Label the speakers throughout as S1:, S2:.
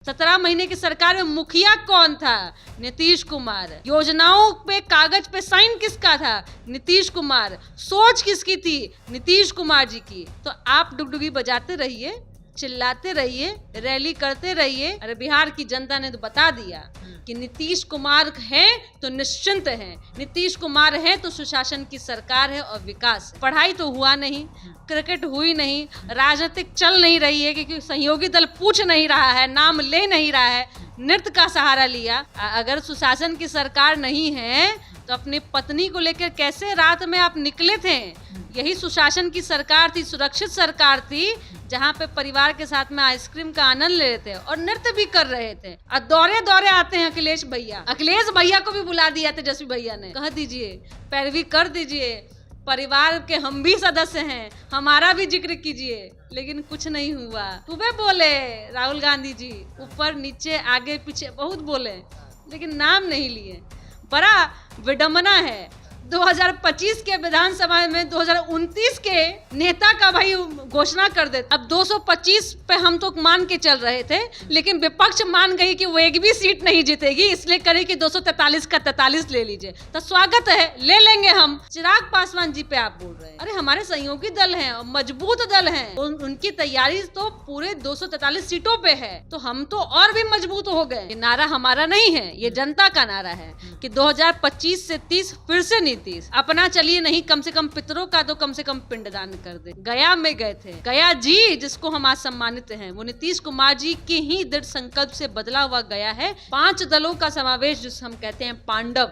S1: 17 महीने की सरकार में मुखिया कौन था? नीतीश कुमार। योजनाओं पे कागज पे साइन किसका था? नीतीश कुमार। सोच किसकी थी? नीतीश कुमार जी की। तो आप डुगडुगी बजाते रहिए, चिल्लाते रहिए, रैली करते रहिए। अरे बिहार की जनता ने तो बता दिया कि नीतीश कुमार है तो निश्चिंत है, नीतीश कुमार है तो सुशासन की सरकार है और विकास है। पढ़ाई तो हुआ नहीं, क्रिकेट हुई नहीं, राजनीतिक चल नहीं रही है क्योंकि सहयोगी दल पूछ नहीं रहा है, नाम ले नहीं रहा है, नृत्य का सहारा लिया। अगर सुशासन की सरकार नहीं है तो अपनी पत्नी को लेकर कैसे रात में आप निकले थे? यही सुशासन की सरकार थी, सुरक्षित सरकार थी, जहाँ पे परिवार के साथ में आइसक्रीम का आनंद ले रहे थे और नृत्य भी कर रहे थे। और दौरे दौरे आते हैं अखिलेश भैया को भी बुला दिया तेजस्वी भैया ने। कह दीजिए, पैरवी कर दीजिए, परिवार के हम भी सदस्य हैं, हमारा भी जिक्र कीजिए, लेकिन कुछ नहीं हुआ। सुबह बोले राहुल गांधी जी, ऊपर नीचे आगे पीछे बहुत बोले, लेकिन नाम नहीं लिए। बड़ा विडंबना है। 2025 के विधानसभा में 2029 के नेता का भाई घोषणा कर दे। अब 225 पे हम तो मान के चल रहे थे, लेकिन विपक्ष मान गई कि वो एक भी सीट नहीं जीतेगी, इसलिए करे कि 243 का 43 ले लीजिए। तो स्वागत है, ले लेंगे हम। चिराग पासवान जी पे आप बोल रहे हैं, अरे हमारे सहयोगी दल हैं, मजबूत दल हैं, उनकी तैयारी तो पूरे 243 सीटों पे है, तो हम तो और भी मजबूत हो गए। ये नारा हमारा नहीं है, ये जनता का नारा है कि 2025 से 30 फिर से नीतीश। अपना चलिए नहीं, कम से कम पितरों का तो कम से कम पिंडदान कर दे। गया में गए थे, गया जी जिसको हम आज सम्मानित हैं, वो नीतीश कुमार जी के ही दृढ़ संकल्प से बदला हुआ गया है। 5 दलों का समावेश, जिसे हम कहते हैं पांडव,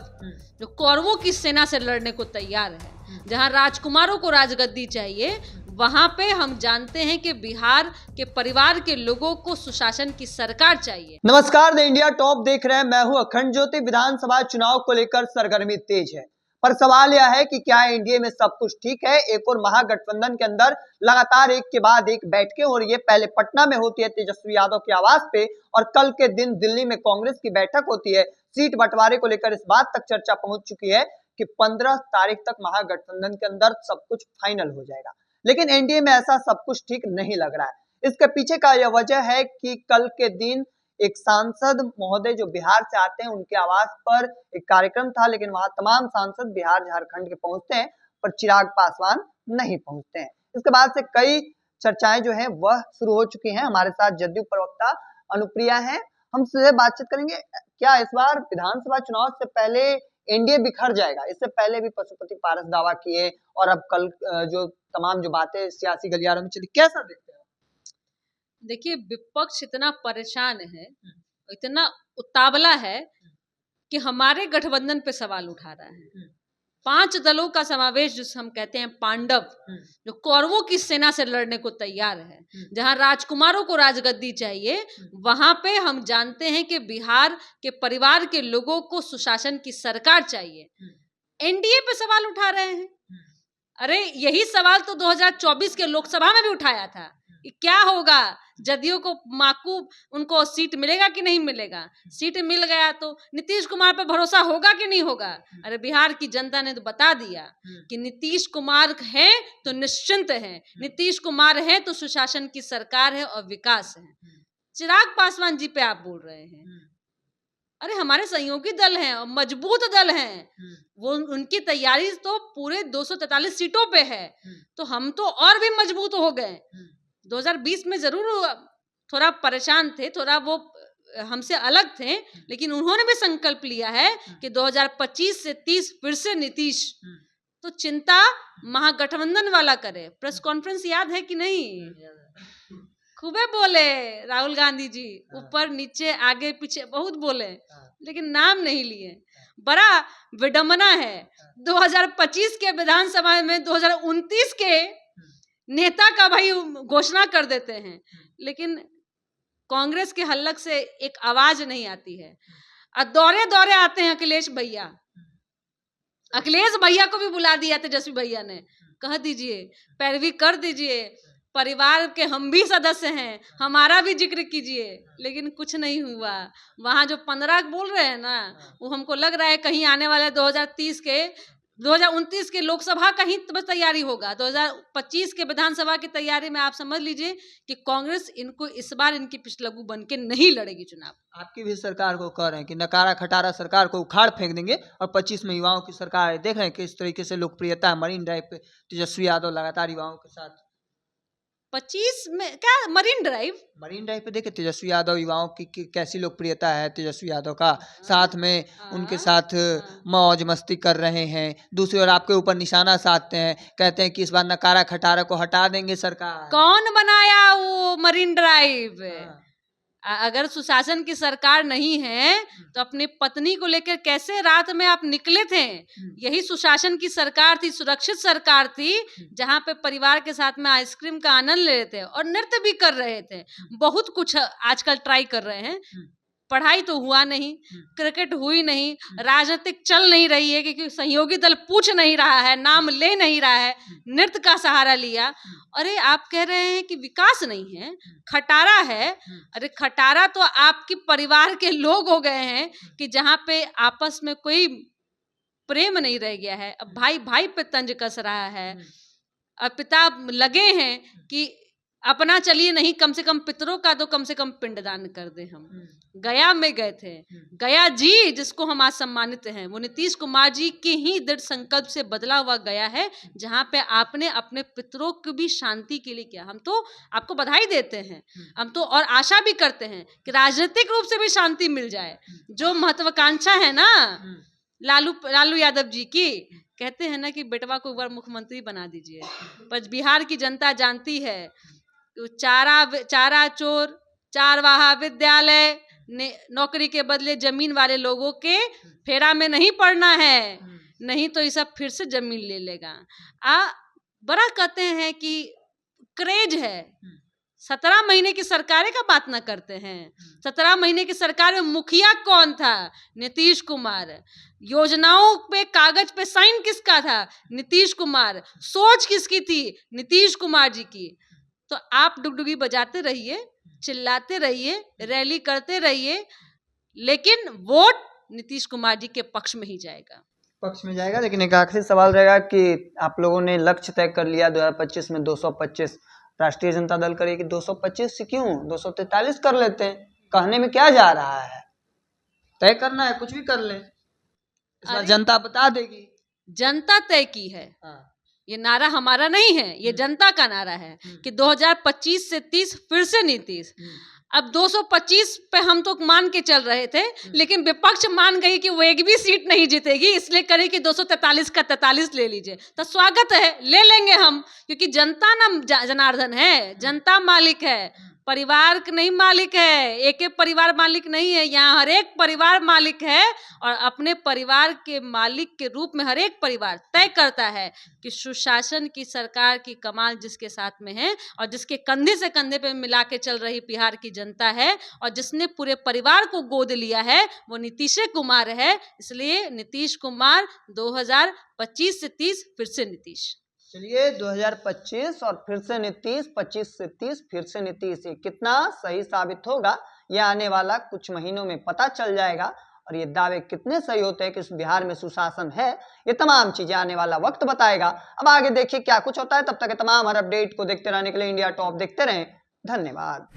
S1: जो कौरवों की सेना से लड़ने को तैयार है। जहां राजकुमारों को राजगद्दी चाहिए, वहां पे हम जानते हैं कि बिहार के परिवार के लोगों को सुशासन की सरकार चाहिए।
S2: नमस्कार, द इंडिया टॉप देख रहे हैं, मैं हूं अखंड ज्योति। विधानसभा चुनाव को लेकर सरगर्मी तेज है, पर सवाल यह है कि क्या एनडीए में सब कुछ ठीक है? एक और महागठबंधन के अंदर लगातार एक के बाद एक बैठकें हो रही है। पहले पटना में होती है तेजस्वी यादव के आवास पे, और कल के दिन दिल्ली में कांग्रेस की बैठक होती है। सीट बंटवारे को लेकर इस बात तक चर्चा पहुंच चुकी है कि 15 तारीख तक महागठबंधन के अंदर सब कुछ फाइनल हो जाएगा। लेकिन एनडीए में ऐसा सब कुछ ठीक नहीं लग रहा है। इसके पीछे का यह वजह है कि कल के दिन एक सांसद महोदय जो बिहार से आते हैं, उनके आवास पर एक कार्यक्रम था, लेकिन वहां तमाम सांसद बिहार झारखंड के पहुंचते हैं, पर चिराग पासवान नहीं पहुंचते हैं। इसके बाद से कई चर्चाएं जो हैं वह शुरू हो चुकी हैं। हमारे साथ जदयू प्रवक्ता अनुप्रिया हैं, हम सीधे बातचीत करेंगे। क्या इस बार विधानसभा चुनाव से पहले एनडीए बिखर जाएगा? इससे पहले भी पशुपति पारस दावा किए, और अब कल जो तमाम जो बातें सियासी गलियारों में चली, कैसा देखते हैं?
S1: देखिए, विपक्ष इतना परेशान है, इतना उतावला है कि हमारे गठबंधन पे सवाल उठा रहा है। 5 दलों का समावेश, जिसे हम कहते हैं पांडव, जो कौरवों की सेना से लड़ने को तैयार है। जहां राजकुमारों को राजगद्दी चाहिए, वहां पे हम जानते हैं कि बिहार के परिवार के लोगों को सुशासन की सरकार चाहिए। एनडीए पे सवाल उठा रहे हैं। अरे यही सवाल तो 2024 के लोकसभा में भी उठाया था कि क्या होगा, जदयू को माकूब उनको सीट मिलेगा कि नहीं मिलेगा। सीट मिल गया तो नीतीश कुमार पर भरोसा होगा कि नहीं होगा। अरे बिहार की जनता ने तो बता दिया कि नीतीश कुमार है तो निश्चिंत है, नीतीश कुमार है तो सुशासन की सरकार है और विकास है। चिराग पासवान जी पे आप बोल रहे हैं, अरे हमारे सहयोगी दल हैं और मजबूत दल हैं, वो उनकी तैयारी तो पूरे 243 सीटों पे है, तो हम तो और भी मजबूत हो गए। 2020 में जरूर थोड़ा परेशान थे, थोड़ा वो हमसे अलग थे, लेकिन उन्होंने भी संकल्प लिया है कि 2025 से 30 फिर से नीतीश। तो चिंता महागठबंधन वाला करे। प्रेस कॉन्फ्रेंस याद है कि नहीं? खूबे बोले राहुल गांधी जी, ऊपर नीचे आगे पीछे बहुत बोले, लेकिन नाम नहीं लिए। बड़ा विडंबना है। 2025 के विधानसभा में 2029 के नेता का भाई घोषणा कर देते हैं, लेकिन कांग्रेस के हलक से एक आवाज नहीं आती है। और दौरे दौरे आते हैं अखिलेश भैया को भी बुला दिया तेजस्वी भैया ने। कह दीजिए, पैरवी कर दीजिए, परिवार के हम भी सदस्य हैं, हमारा भी जिक्र कीजिए, लेकिन कुछ नहीं हुआ। वहां जो 15 बोल रहे हैं ना, वो हमको लग रहा है कहीं आने वाले 2030 के 2029 के लोकसभा का ही बस तैयारी होगा, 2025 के विधानसभा की तैयारी में आप समझ लीजिए कि कांग्रेस इनको इस बार इनकी पिछलग्गू बन के नहीं लड़ेगी चुनाव।
S2: आपकी भी सरकार को कह रहे हैं कि नकारा खटारा सरकार को उखाड़ फेंक देंगे और 25 में युवाओं की सरकार है। देख रहे हैं किस तरीके से लोकप्रियता है मरीन ड्राइव पे तेजस्वी यादव लगातार युवाओं के साथ।
S1: 25 में क्या मरीन ड्राइव
S2: पे देखे तेजस्वी यादव युवाओं की कैसी लोकप्रियता है तेजस्वी यादव का, साथ में उनके साथ मौज मस्ती कर रहे हैं। दूसरी ओर आपके ऊपर निशाना साधते हैं, कहते हैं कि इस बार नकारा खटारा को हटा देंगे सरकार।
S1: कौन बनाया वो मरीन ड्राइव? अगर सुशासन की सरकार नहीं है तो अपनी पत्नी को लेकर कैसे रात में आप निकले थे? यही सुशासन की सरकार थी, सुरक्षित सरकार थी, जहां पे परिवार के साथ में आइसक्रीम का आनंद ले रहे थे और नृत्य भी कर रहे थे। बहुत कुछ आजकल ट्राई कर रहे हैं। पढ़ाई तो हुआ नहीं, क्रिकेट हुई नहीं, राजनीतिक चल नहीं रही है क्योंकि सहयोगी दल पूछ नहीं रहा है, नाम ले नहीं रहा है, नृत्य का सहारा लिया। अरे आप कह रहे हैं कि विकास नहीं है, खटारा है। अरे खटारा तो आपके परिवार के लोग हो गए हैं कि जहां पे आपस में कोई प्रेम नहीं रह गया है। अब भाई भाई पे तंज कस रहा है। अब पिता लगे हैं कि अपना चलिए नहीं, कम से कम पितरों का तो कम से कम पिंडदान कर दे। हम गया में गए थे, गया जी जिसको हम आज सम्मानित हैं, वो नीतीश कुमार जी के ही दृढ़ संकल्प से बदला हुआ गया है, जहां पे आपने अपने पितरों की भी शांति के लिए किया। हम तो आपको बधाई देते हैं, हम तो और आशा भी करते हैं कि राजनीतिक रूप से भी शांति मिल जाए। जो महत्वाकांक्षा है ना लालू यादव जी की, कहते हैं ना कि बेटवा को एक बार मुख्यमंत्री बना दीजिए। पर बिहार की जनता जानती है चारा चोर, चारवाहा विद्यालय, नौकरी के बदले जमीन वाले लोगों के फेरा में नहीं पड़ना है, नहीं तो ये सब फिर से जमीन ले लेगा। बड़ा कहते हैं कि क्रेज है। 17 महीने की सरकारें का बात ना करते हैं। 17 महीने की सरकार में मुखिया कौन था? नीतीश कुमार। योजनाओं पे कागज पे साइन किसका था? नीतीश कुमार। सोच किसकी थी? नीतीश कुमार जी की। तो आप डुगडुगी बजाते रहिए, चिल्लाते रहिए, रैली करते रहिए, लेकिन वोट नीतीश कुमार जी के पक्ष में ही जाएगा।
S2: लेकिन एक आखिरी सवाल रहेगा कि आप लोगों ने लक्ष्य तय कर लिया 2025 में 225, राष्ट्रीय जनता दल करेगी 225 से क्यों 243 कर लेते हैं? कहने में क्या जा रहा है? तय करना है, कुछ भी कर ले, इस बार जनता बता देगी।
S1: जनता तय की है। ये नारा हमारा नहीं है, ये जनता का नारा है कि 2025 से 30 फिर से नीतीश। अब 225 पे हम तो मान के चल रहे थे, लेकिन विपक्ष मान गई कि वो एक भी सीट नहीं जीतेगी, इसलिए करे कि 243 का 43 ले लीजिए। तो स्वागत है, ले लेंगे हम, क्योंकि जनता ना जनार्दन है, जनता मालिक है, परिवार नहीं मालिक है। एक एक परिवार मालिक नहीं है, यहाँ हर एक परिवार मालिक है। और अपने परिवार के मालिक के रूप में हर एक परिवार तय करता है कि सुशासन की सरकार की कमाल जिसके साथ में है और जिसके कंधे से कंधे पे मिला के चल रही बिहार की जनता है और जिसने पूरे परिवार को गोद लिया है, वो नीतीश कुमार है। इसलिए नीतीश कुमार 2025 से 30 फिर से नीतीश।
S2: चलिए 2025 और फिर से नीतीश, 25 से 30 फिर से नीतीश। ये कितना सही साबित होगा ये आने वाला कुछ महीनों में पता चल जाएगा। और ये दावे कितने सही होते हैं कि इस बिहार में सुशासन है, ये तमाम चीजें आने वाला वक्त बताएगा। अब आगे देखिए क्या कुछ होता है। तब तक तमाम हर अपडेट को देखते रहने के लिए इंडिया टॉप देखते रहें। धन्यवाद।